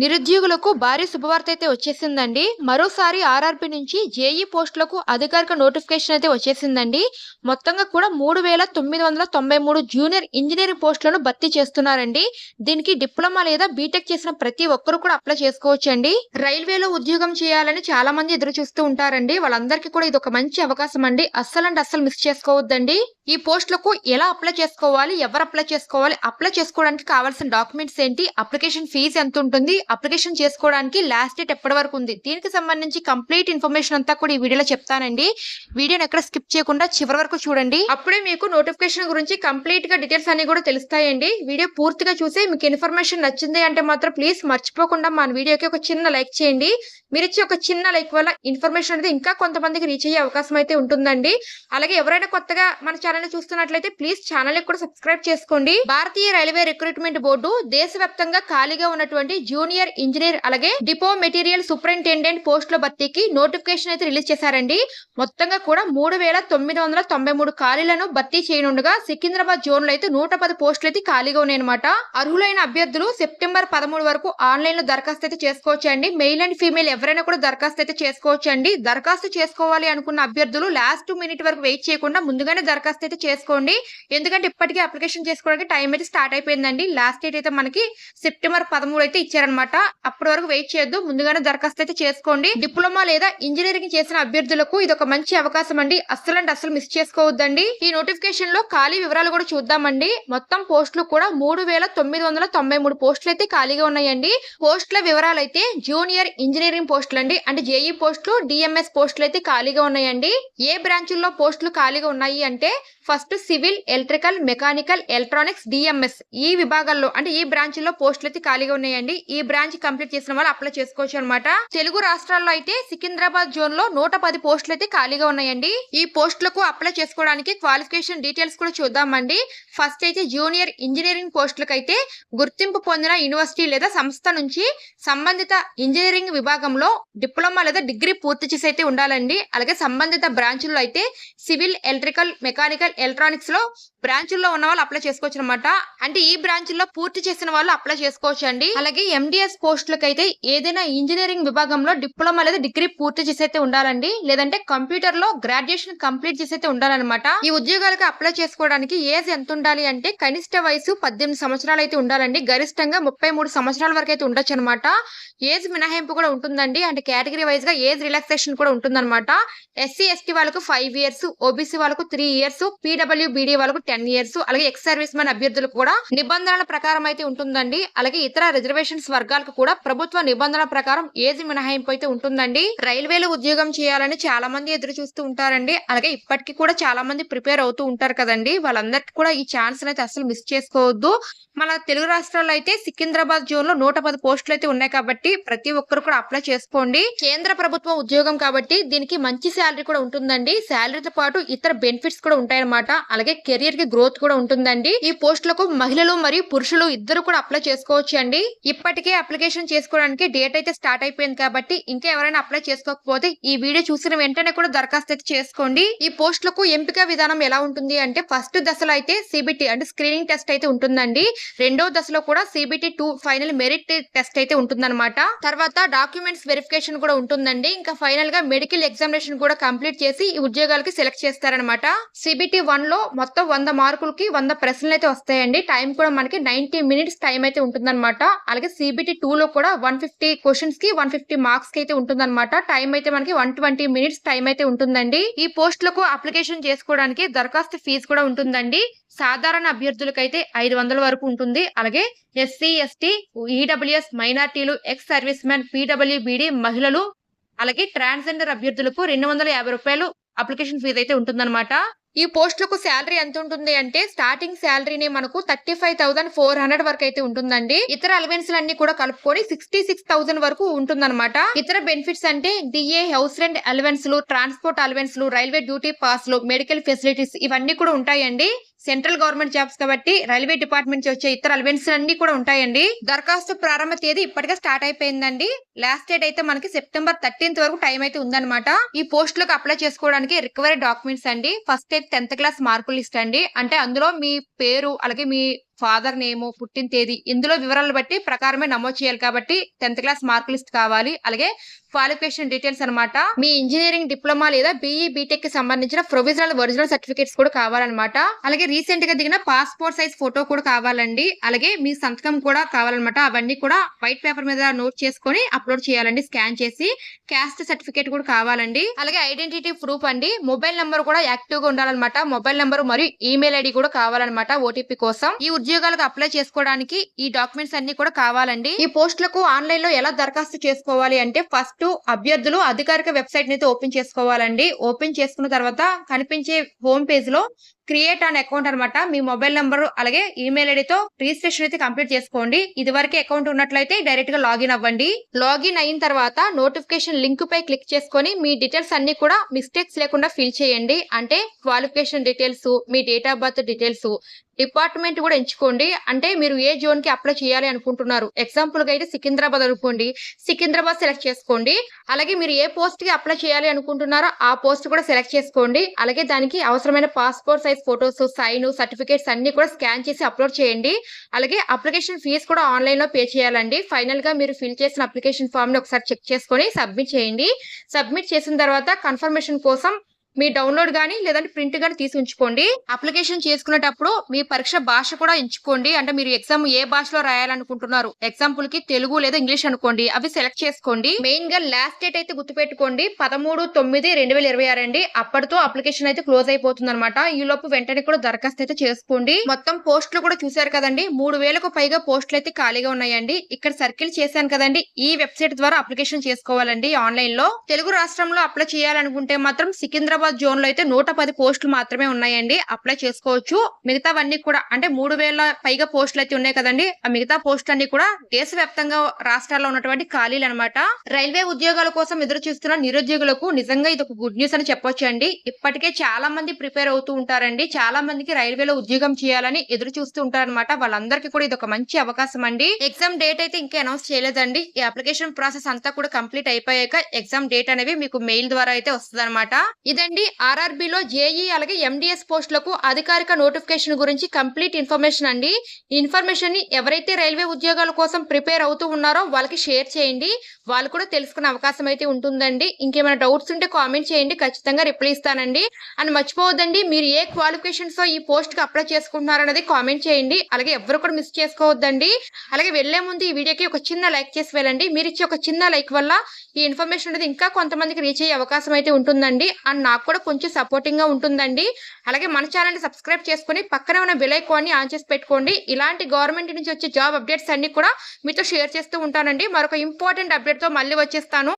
నిరుద్యోగులకు భారీ శుభవార్త అయితే వచ్చేసిందండి. మరోసారి ఆర్ఆర్బీ నుంచి జేఈ పోస్టులకు అధికారిక నోటిఫికేషన్ అయితే వచ్చేసిందండి. మొత్తంగా కూడా 3993 జూనియర్ ఇంజనీరింగ్ పోస్టులను భర్తీ చేస్తున్నారండి. దీనికి డిప్లొమా లేదా బీటెక్ చేసిన ప్రతి ఒక్కరు కూడా అప్లై చేసుకోవచ్చండి. రైల్వేలో ఉద్యోగం చేయాలని చాలా మంది ఎదురు చూస్తూ ఉంటారండి. వాళ్ళందరికీ కూడా ఇది ఒక మంచి అవకాశం అండి. అస్సలు మిస్ చేసుకోవద్దండి. ఈ పోస్టులకు ఎలా అప్లై చేసుకోవాలి, ఎవరు అప్లై చేసుకోవాలి, అప్లై చేసుకోవడానికి కావాల్సిన డాక్యుమెంట్స్ ఏంటి, అప్లికేషన్ ఫీజు ఎంత ఉంటుంది, అప్లికేషన్ చేసుకోవడానికి లాస్ట్ డేట్ ఎప్పటి వరకు ఉంది, దీనికి సంబంధించి కంప్లీట్ ఇన్ఫర్మేషన్ అంతా కూడా ఈ వీడియోలో చెప్తానండి. వీడియోని ఎక్కడ స్కిప్ చేయకుండా చివరి వరకు చూడండి. అప్పుడే మీకు నోటిఫికేషన్ గురించి కంప్లీట్ గా డీటెయిల్స్ అన్ని కూడా తెలుస్తాయండి. వీడియో పూర్తిగా చూసి మీకు ఇన్ఫర్మేషన్ నచ్చింది అంటే మాత్రం ప్లీజ్ మర్చిపోకుండా మన వీడియోకి ఒక చిన్న లైక్ చేయండి. మీరు ఇచ్చే ఒక చిన్న లైక్ వల్ల ఇన్ఫర్మేషన్ అనేది ఇంకా కొంతమందికి రీచ్ అయ్యే అవకాశం అయితే ఉంటుందండి. అలాగే ఎవరైనా కొత్తగా మన ఛానల్ ని చూస్తున్నట్లయితే ప్లీజ్ ఛానల్ కి కూడా సబ్స్క్రైబ్ చేసుకోండి. భారతీయ రైల్వే రిక్రూట్మెంట్ బోర్డు దేశవ్యాప్తంగా ఖాళీగా ఉన్నటువంటి జూనియర్ ఇంజనీర్ అలాగే డిపో మెటీరియల్ సూపరింటెండెంట్ పోస్టుల భర్తీకి నోటిఫికేషన్ అయితే రిలీజ్ చేశారండి. మొత్తంగా కూడా 3993 ఖాళీలను భర్తీ చేయనుండగా సికింద్రాబాద్ జోన్ లో అయితే 110 పోస్టులు అయితే ఖాళీగా ఉన్నాయన్నమాట. అర్హులైన అభ్యర్థులు సెప్టెంబర్ 13 వరకు ఆన్లైన్ లో దరఖాస్తు అయితే చేసుకోవచ్చండి. మెయిల్ అండ్ ఫీమేల్ ఎవరైనా కూడా దరఖాస్తు అయితే చేసుకోవచ్చండి. దరఖాస్తు చేసుకోవాలి అనుకున్న అభ్యర్థులు లాస్ట్ మినిట్ వరకు వెయిట్ చేయకుండా ముందుగానే దరఖాస్తు అయితే చేసుకోండి. ఎందుకంటే ఇప్పటికే అప్లికేషన్ చేసుకోవడానికి టైం అయితే స్టార్ట్ అయిపోయిందండి. లాస్ట్ డేట్ అయితే మనకి సెప్టెంబర్ 13 అయితే ఇచ్చారనమాట. అప్పటి వరకు వెయిట్ చేయొద్దు, ముందుగానే దరఖాస్తు అయితే చేసుకోండి. డిప్లొమా లేదా ఇంజనీరింగ్ చేసిన అభ్యర్థులకు ఇది ఒక మంచి అవకాశం అండి. అస్సలు మిస్ చేసుకోవద్దండి. ఈ నోటిఫికేషన్ లో ఖాళీ వివరాలు కూడా చూద్దామండి. మొత్తం పోస్టులు కూడా 3993 పోస్టులు అయితే ఖాళీగా ఉన్నాయండి. పోస్టుల వివరాలు అయితే జూనియర్ ఇంజనీరింగ్ పోస్టులు అండి, అంటే జేఈ పోస్టులు, డిఎంఎస్ పోస్టులు అయితే ఖాళీగా ఉన్నాయండి. ఏ బ్రాంచుల్లో పోస్టులు ఖాళీగా ఉన్నాయి అంటే first civil, electrical, mechanical, electronics, DMs ఈ విభాగాల్లో అంటే ఈ బ్రాంచ్ లో పోస్టులు అయితే ఖాళీగా ఉన్నాయండి. ఈ బ్రాంచ్ కంప్లీట్ చేసిన వాళ్ళు అప్లై చేసుకోవచ్చు అనమాట. తెలుగు రాష్ట్రాల్లో అయితే సికింద్రాబాద్ జోన్ లో 110 పోస్టులు అయితే ఖాళీగా ఉన్నాయండి. ఈ పోస్టులకు అప్లై చేసుకోవడానికి క్వాలిఫికేషన్ డీటెయిల్స్ కూడా చూద్దామండి. ఫస్ట్ అయితే జూనియర్ ఇంజనీరింగ్ పోస్టులకు అయితే గుర్తింపు పొందిన యూనివర్సిటీ లేదా సంస్థ నుంచి సంబంధిత ఇంజనీరింగ్ విభాగంలో డిప్లొమా లేదా డిగ్రీ పూర్తి చేసి అయితే ఉండాలండి. అలాగే సంబంధిత బ్రాంచుల్లో అయితే సివిల్, ఎలక్ట్రికల్, మెకానికల్, ఎలక్ట్రానిక్స్ లో బ్రాంచుల్లో ఉన్న వాళ్ళు అప్లై చేసుకోవచ్చు అనమాట. అంటే ఈ బ్రాంచుల్లో పూర్తి చేసిన వాళ్ళు అప్లై చేసుకోవచ్చు అండి. అలాగే ఎండిఎస్ పోస్టులకు అయితే ఏదైనా ఇంజనీరింగ్ విభాగంలో డిప్లొమా లేదా డిగ్రీ పూర్తి చేసి అయితే ఉండాలండి. లేదంటే కంప్యూటర్ లో గ్రాడ్యుయేషన్ కంప్లీట్ చేసి అయితే ఉండాలన్నమాట. ఈ ఉద్యోగాలకు అప్లై చేసుకోవడానికి ఏజ్ ఎంత ఉండాలి అంటే కనిష్ట వయసు 18 సంవత్సరాలు అయితే ఉండాలండి. గరిష్టంగా 33 సంవత్సరాల వరకు అయితే ఉండొచ్చు అనమాట. ఏజ్ మినహాయింపు కూడా ఉంటుందండి. అంటే కేటగిరీ వైజ్ గా ఏజ్ రిలాక్సేషన్ కూడా ఉంటుందన్నమాట. ఎస్సీ ఎస్టీ వాళ్ళకు 5 ఇయర్స్, ఓబీసీ వాళ్ళకు 3 ఇయర్స్, పీడబ్ల్యూబీడీ వాళ్ళకు 10 ఇయర్స్, అలాగే ఎక్స్ సర్వీస్ మెన్ అభ్యర్థులకు కూడా నిబంధనల ప్రకారం అయితే ఉంటుందండి. అలాగే ఇతర రిజర్వేషన్స్ వర్గాలకు కూడా ప్రభుత్వ నిబంధనల ప్రకారం ఏజ్ మినహాయింపు అయితే ఉంటుందండి. రైల్వేలో ఉద్యోగం చేయాలని చాలా మంది ఎదురు చూస్తూ ఉంటారండి. అలాగే ఇప్పటికీ కూడా చాలా మంది ప్రిపేర్ అవుతూ ఉంటారు కదండి. వాళ్ళందరికీ కూడా ఈ ఛాన్స్ అయితే అసలు మిస్ చేసుకోవద్దు. మన తెలుగు రాష్ట్రాల్లో అయితే సికింద్రాబాద్ జోన్ లో 110 పోస్టులు అయితే ఉన్నాయి కాబట్టి ప్రతి ఒక్కరు కూడా అప్లై చేసుకోండి. కేంద్ర ప్రభుత్వం ఉద్యోగం కాబట్టి దీనికి మంచి శాలరీ కూడా ఉంటుందండి. శాలరీతో పాటు ఇతర బెనిఫిట్స్ కూడా ఉంటాయన్నమాట. అలాగే కెరియర్ కి గ్రోత్ కూడా ఉంటుందండి. ఈ పోస్టులకు మహిళలు మరియు పురుషులు ఇద్దరు కూడా అప్లై చేసుకోవచ్చు అండి. ఇప్పటికే అప్లికేషన్ చేసుకోవడానికి డేట్ అయితే స్టార్ట్ అయిపోయింది కాబట్టి ఇంకా ఎవరైనా అప్లై చేసుకోకపోతే ఈ వీడియో చూసిన వెంటనే కూడా దరఖాస్తు అయితే చేసుకోండి. ఈ పోస్టులకు ఎంపిక విధానం ఎలా ఉంటుంది అంటే ఫస్ట్ దశలో అయితే సిబిటి అంటే స్క్రీనింగ్ టెస్ట్ అయితే ఉంటుందండి. రెండో దశలో కూడా సిబిటి 2 ఫైనల్ మెరిట్ టెస్ట్ అయితే ఉంటుందన్నమాట. తర్వాత డాక్యుమెంట్స్ వెరిఫికేషన్ కూడా ఉంటుందండి. ఇంకా ఫైనల్ గా మెడికల్ ఎగ్జామినేషన్ కూడా కంప్లీట్ చేసి ఈ ఉద్యోగాలకి సెలెక్ట్ చేస్తారనమాట. సిబిటి 1 లో మొత్తం 100 మార్కులకి 100 ప్రశ్నలు అయితే వస్తాయండి. టైం కూడా మనకి 90 మినిట్స్ టైం అయితే ఉంటుందన్నమాట. అలాగే సిబిటి 2 లో కూడా 150 క్వశ్చన్స్ కి 150 మార్క్స్ కి అయితే ఉంటుందన్నమాట. టైం అయితే మనకి 120 మినిట్స్ టైం అయితే ఉంటుందండి. ఈ పోస్టులకు అప్లికేషన్ చేసుకోవడానికి దరఖాస్తు ఫీజు కూడా ఉంటుందండి. సాధారణ అభ్యర్థులకైతే 500 వరకు ఉంటుంది. అలాగే ఎస్సీ ఎస్టీ, ఈడబ్ల్యూఎస్, మైనార్టీలు, ఎక్స్ సర్వీస్ మెన్, పీడబ్ల్యూబీడీ మహిళలు, అలాగే ట్రాన్స్జెండర్ అభ్యర్థులకు 250 రూపాయలు అప్లికేషన్ ఫీజు అయితే ఉంటుందన్నమాట. ఈ పోస్టులకు శాలరీ ఎంత ఉంటుంది అంటే స్టార్టింగ్ శాలరీని మనకు 35,400 వరకు అయితే ఉంటుందండి. ఇతర అలవెన్స్ అన్ని కూడా కలుపుకొని 66,000 వరకు ఉంటుందన్నమాట. ఇతర బెనిఫిట్స్ అంటే డిఏ, హౌస్ రెంట్ అలవెన్స్లు, ట్రాన్స్పోర్ట్ అలవెన్స్లు, రైల్వే డ్యూటీ పాస్లు, మెడికల్ ఫెసిలిటీస్ ఇవన్నీ కూడా ఉంటాయండి. సెంట్రల్ గవర్నమెంట్ జాబ్స్ కాబట్టి రైల్వే డిపార్ట్మెంట్ వచ్చే ఇతర అలవెన్స్ అన్ని కూడా ఉంటాయండి. దరఖాస్తు ప్రారంభ తేదీ ఇప్పటికే స్టార్ట్ అయిపోయిందండి. లాస్ట్ డేట్ అయితే మనకి సెప్టెంబర్ 13 వరకు టైం అయితే ఉందన్నమాట. ఈ పోస్టులకు అప్లై చేసుకోవడానికి రిక్వైర్డ్ డాక్యుమెంట్స్ అండి. ఫస్ట్ అయితే 10th క్లాస్ మార్కులు లిస్ట్ అండి. అంటే అందులో మీ పేరు అలాగే మీ ఫాదర్ నేమ్, పుట్టిన తేదీ ఇందులో వివరాలు బట్టి ప్రకారమే నమోదు చేయాలి కాబట్టి 10th క్లాస్ మార్క్ లిస్ట్ కావాలి. అలాగే క్వాలిఫికేషన్ డీటెయిల్స్ అన్నమాట. మీ ఇంజినీరింగ్ డిప్లొమా లేదా బీఈ బీటెక్ కి సంబంధించిన ప్రొవిజనల్ ఒరిజినల్ సర్టిఫికేట్స్ కూడా కావాలన్నమాట. అలాగే రీసెంట్ గా దిగిన పాస్పోర్ట్ సైజ్ ఫోటో కూడా కావాలండి. అలాగే మీ సంతకం కూడా కావాలన్నమాట. అవన్నీ కూడా వైట్ పేపర్ మీద నోట్ చేసుకొని అప్లోడ్ చేయాలండి స్కాన్ చేసి. క్యాస్ట్ సర్టిఫికేట్ కూడా కావాలండి. అలాగే ఐడెంటిటీ ప్రూఫ్ అండి. మొబైల్ నంబర్ కూడా యాక్టివ్ గా ఉండాలన్నమాట. మొబైల్ నంబర్ మరియు ఈమెయిల్ ఐడి కూడా కావాలన్నమాట ఓటీపీ కోసం. ఈ ఉద్యోగాలకు అప్లై చేసుకోవడానికి ఈ డాక్యుమెంట్స్ అన్ని కూడా కావాలండి. ఈ పోస్టులకు ఆన్లైన్ లో ఎలా దరఖాస్తు చేసుకోవాలి అంటే ఫస్ట్ అభ్యర్థులు అధికారిక వెబ్సైట్ ని ఓపెన్ చేసుకోవాలండి. ఓపెన్ చేసుకున్న తర్వాత కనిపించే హోమ్ పేజ్ లో క్రియేట్ అన్ అకౌంట్ అనమాట. మీ మొబైల్ నంబర్ అలాగే ఈమెయిల్ ఐడితో రిజిస్ట్రేషన్ అయితే కంప్లీట్ చేసుకోండి. ఇది వరకు అకౌంట్ ఉన్నట్లయితే డైరెక్ట్ గా లాగిన్ అవ్వండి. లాగిన్ అయిన తర్వాత నోటిఫికేషన్ లింక్ పై క్లిక్ చేసుకొని మీ డీటెయిల్స్ అన్ని కూడా మిస్టేక్స్ లేకుండా ఫిల్ చేయండి. అంటే qualification details, me date of birth details, department కూడా ఎంచుకోండి. అంటే మీరు ఏ జోన్ కి అప్లై చేయాలి అనుకుంటున్నారు. ఎగ్జాంపుల్ గా అయితే సికింద్రాబాద్ అనుకోండి, సికింద్రాబాద్ సెలెక్ట్ చేసుకోండి. అలాగే మీరు ఏ పోస్ట్ కి అప్లై చేయాలి అనుకుంటున్నారో ఆ పోస్ట్ కూడా సెలెక్ట్ చేసుకోండి. అలాగే దానికి అవసరమైన passport size photos, sign, certificates అన్ని కూడా స్కాన్ చేసి అప్లోడ్ చేయండి. అలాగే అప్లికేషన్ ఫీజు కూడా ఆన్లైన్ లో పే చేయాలండి. ఫైనల్ గా మీరు ఫిల్ చేసిన అప్లికేషన్ ఫామ్ ని ఒకసారి చెక్ చేసుకొని సబ్మిట్ చేయండి. సబ్మిట్ చేసిన తర్వాత కన్ఫర్మేషన్ కోసం మీ డౌన్లోడ్ గానీ లేదంటే ప్రింట్ గానీ తీసి ఉంచుకోండి. అప్లికేషన్ చేసుకునేటప్పుడు మీ పరీక్ష భాష కూడా ఎంచుకోండి. అంటే మీరు ఎగ్జామ్ ఏ భాషలో రాయాలనుకుంటున్నారు. ఎగ్జాంపుల్ కి తెలుగు లేదా ఇంగ్లీష్ అనుకోండి. అవి సెలెక్ట్ చేసుకోండి. మెయిన్ గా లాస్ట్ డేట్ అయితే గుర్తుపెట్టుకోండి 13/9/2026 అండి. అప్పటితో అప్లికేషన్ అయితే క్లోజ్ అయిపోతుంది అనమాట. ఈ లోపు వెంటనే కూడా దరఖాస్తు అయితే చేసుకోండి. మొత్తం పోస్టులు కూడా చూసారు కదండి. 3000కు పైగా పోస్టులు అయితే ఖాళీగా ఉన్నాయండి. ఇక్కడ సర్కిల్ చేశాను కదండి. ఈ వెబ్సైట్ ద్వారా అప్లికేషన్ చేసుకోవాలండి ఆన్లైన్ లో. తెలుగు రాష్ట్రంలో అప్లై చేయాలనుకుంటే మాత్రం సికింద్రాబాద్ జోన్ లో అయితే 110 పోస్టులు మాత్రమే ఉన్నాయండి. అప్లై చేసుకోవచ్చు. మిగతావన్నీ కూడా అంటే 3000 పైగా పోస్టులు అయితే ఉన్నాయి కదండి. ఆ మిగతా పోస్టులు అన్ని కూడా దేశవ్యాప్తంగా రాష్ట్రాల్లో ఉన్నటువంటి ఖాళీలు అనమాట. రైల్వే ఉద్యోగాల కోసం ఎదురు చూస్తున్న నిరుద్యోగులకు నిజంగా ఇది ఒక గుడ్ న్యూస్ అని చెప్పొచ్చు అండి. ఇప్పటికే చాలా మంది ప్రిపేర్ అవుతూ ఉంటారండి. చాలా మందికి రైల్వేలో ఉద్యోగం చేయాలని ఎదురు చూస్తూ ఉంటారన్నమాట. వాళ్ళందరికీ కూడా ఇది ఒక మంచి అవకాశం అండి. ఎగ్జామ్ డేట్ అయితే ఇంకా అనౌన్స్ చేయలేదండి. ఈ అప్లికేషన్ ప్రాసెస్ అంతా కూడా కంప్లీట్ అయిపోయాక ఎగ్జామ్ డేట్ అనేవి మీకు మెయిల్ ద్వారా అయితే వస్తుంది అనమాట. ఇదండి ఆర్ఆర్బిలో జేఈ అలాగే ఎండిఎస్ పోస్టులకు అధికారిక నోటిఫికేషన్ గురించి కంప్లీట్ ఇన్ఫర్మేషన్ అండి. ఈ ఇన్ఫర్మేషన్ ని ఎవరైతే రైల్వే ఉద్యోగాల కోసం ప్రిపేర్ అవుతూ ఉన్నారో వాళ్ళకి షేర్ చేయండి. వాళ్ళు కూడా తెలుసుకునే అవకాశం అయితే ఉంటుందండి. ఇంకేమైనా డౌట్స్ ఉంటే కామెంట్ చేయండి. ఖచ్చితంగా రిప్లై ఇస్తానండి. అని మర్చిపోవద్దండి, మీరు ఏ క్వాలిఫికేషన్స్ తో ఈ పోస్ట్ కి అప్లై చేసుకుంటున్నారు అనేది కామెంట్ చేయండి. అలాగే ఎవరు కూడా మిస్ చేసుకోవద్దండి. అలాగే వెళ్లే ముందు ఈ వీడియోకి ఒక చిన్న లైక్ చేసి వెళ్ళండి. మీరు ఇచ్చే ఒక చిన్న లైక్ వల్ల ఈ ఇన్ఫర్మేషన్ అనేది ఇంకా కొంతమందికి రీచ్ అయ్యే అవకాశం అయితే ఉంటుందండి. అండ్ నాకు కూడా కొంచెం సపోర్టింగ్ గా ఉంటుందండి. అలాగే మన ఛానల్ ని సబ్స్క్రైబ్ చేసుకుని పక్కనే ఉన్న బెల్ ఐకాన్ ని ఆన్ చేసి పెట్టుకోండి. ఇలాంటి గవర్నమెంట్ నుంచి వచ్చే జాబ్ అప్డేట్స్ అన్ని కూడా మీతో షేర్ చేస్తూ ఉంటానండి. మరొక ఇంపార్టెంట్ అప్డేట్ తో మళ్ళీ వచ్చేస్తాను.